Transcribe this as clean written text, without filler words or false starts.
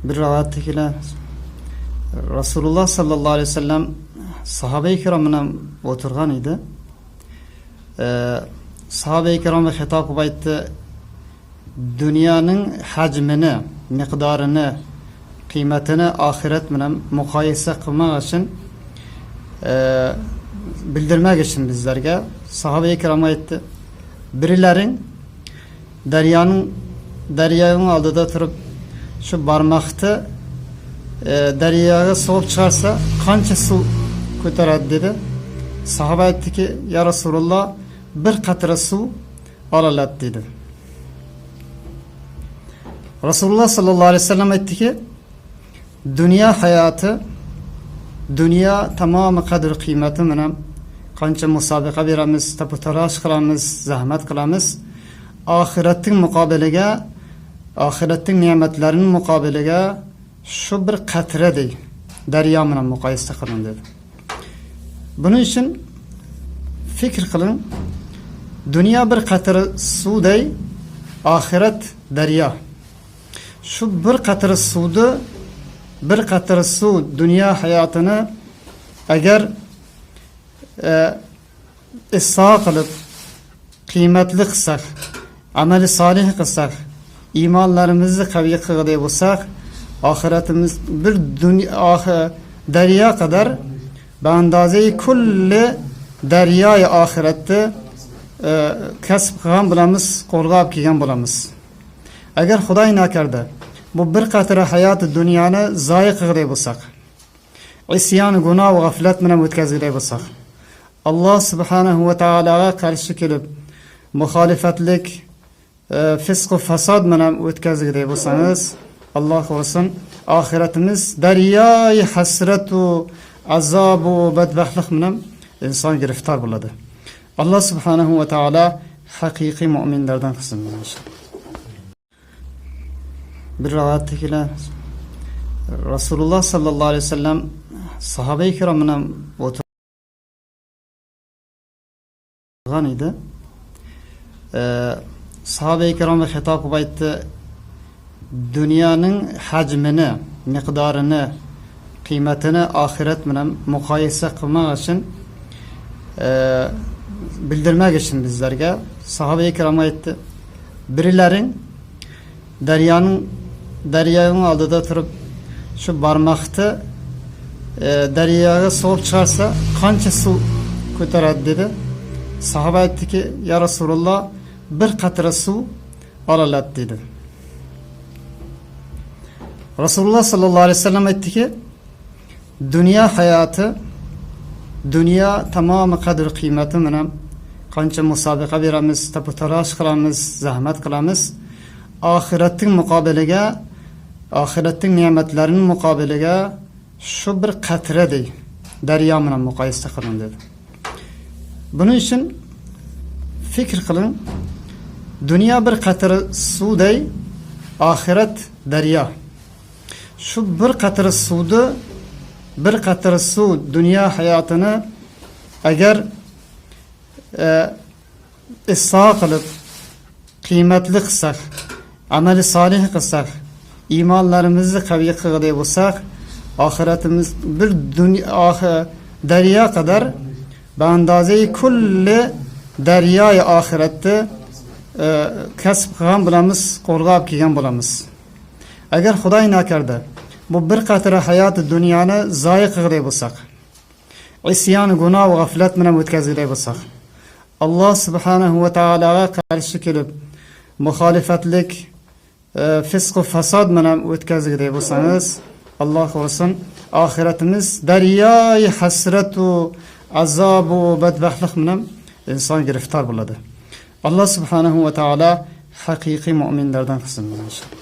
Bir rivayettekiler Resulullah sallallahu aleyhi ve sellem sahabe-i kiramına oturgan idi. Sahabe-i kirama hitap qilib aytdi, dünyanın hacmini, miqdarini, qiymatini ahiret bilan muqoyisa qilmak için bildirmek için bizlerge sahabe-i kiram aytdi, birilerin deryanın aldıda turup şu barmaktı deryaya soğuk çıkarsa kança su ko'taradi dedi. Sahabe aytdi ki, ya Resulullah, bir qatra su olalat dedi. Resulullah sallallahu aleyhi ve sellem aytdi ki, dünya hayatı, dünya tamamı kadir kıymeti bilan qancha musobaqa beramiz, taputarash qilamiz, zahmat qilamiz, ahiretning muqobiliga, ahiretning ne'matlarining muqobiliga şu bir qatradek daryo bilan muqoyisa qiling dedi. Bunun için fikr qilin, dünya bir qatra suvday, ahiret daryo. Şu bir qatra suvni, bir qatra suv dünya hayatını eğer islah qilib, qiymatli qilsak, amali solih qilsak, iymonlarimizni qaviy qilgan bo'lsak, ahiretimiz bir derya kadar bandazeyi kulli deryayı ahirette kasb qilgan bo'lamiz, qo'lga kelgan bo'lamiz. Agar Xudoy nakarda bu bir qatra hayot dunyoni zoyi qilgan bo'lsak, isyon, gunoh va g'aflat bilan o'tkazgan bo'lsak, Alloh subhanahu va taologa qarshi kelib muxolifatlik, fisq va fasod bilan o'tkazgan bo'lsangiz, Allah korusun, ahiretimiz deryayı hasretu, azabu, bedbahtlik bilan inson giriftar bo'ladi. Allah subhanahu va taolo haqiqiy mu'minlardan qilsin inshaalloh. Bir rivayettekiler Resulullah sallallahu aleyhi ve sellem sahabe-i kiram bilan oturgan idi. Sahabe-i kiramga hitap qilib aytdi, dünyanın hacmini, miqdarini, qiymatini ahiret bilan muqoyisa qilmak için bildirmek için bizlerge sahabe-i kiram aytdi, birilerin deryanın aldıda turup şu barmaktı deryaya soğuk çıkarsa kança su ko'taradi dedi. Sahabe aytdi ki, ya Resulullah, bir qatra su olalat dedi. Resulullah sallallahu aleyhi ve sellem etti ki, dünya hayatı, dünya tamamı kadir kıymeti bilan qancha musobaqa beramiz, taputarash qilamiz, zahmat qilamiz, ahiretning muqobiliga, ahiretning ne'matlarining muqobiliga şu bir qatradek daryo bilan muqoyisa qiling dedi. Bunun için fikr qilin, dünya bir qatra suvday, ahiret daryo. Şu bir qatra suvni, bir qatra suv dünya hayatını eğer islah qilib, qiymatli qilsak, amali solih qilsak, iymonlarimizni qaviy qilgan bo'lsak, ahiretimiz bir daryo kadar bandazeyi kulli deryayı ahirette kasb qilgan bo'lamiz, qo'lga kelgan bo'lamiz. Agar Xudoy nakarda bu bir qatra hayot dunyoni zoyi qilgan bo'lsak, isyon, gunoh va g'aflat bilan o'tkazgan bo'lsak, Alloh subhanahu va taologa qarshi kelib muxolifatlik, fisq va fasod bilan o'tkazgan bo'lsangiz, Alloh korusun, ahiretimiz derya-i hasretu, azabu, bedbahtlik bilan inson giriftar bo'ladi. Alloh subhanahu va taolo haqiqiy mu'minlardan qilsin inshaalloh.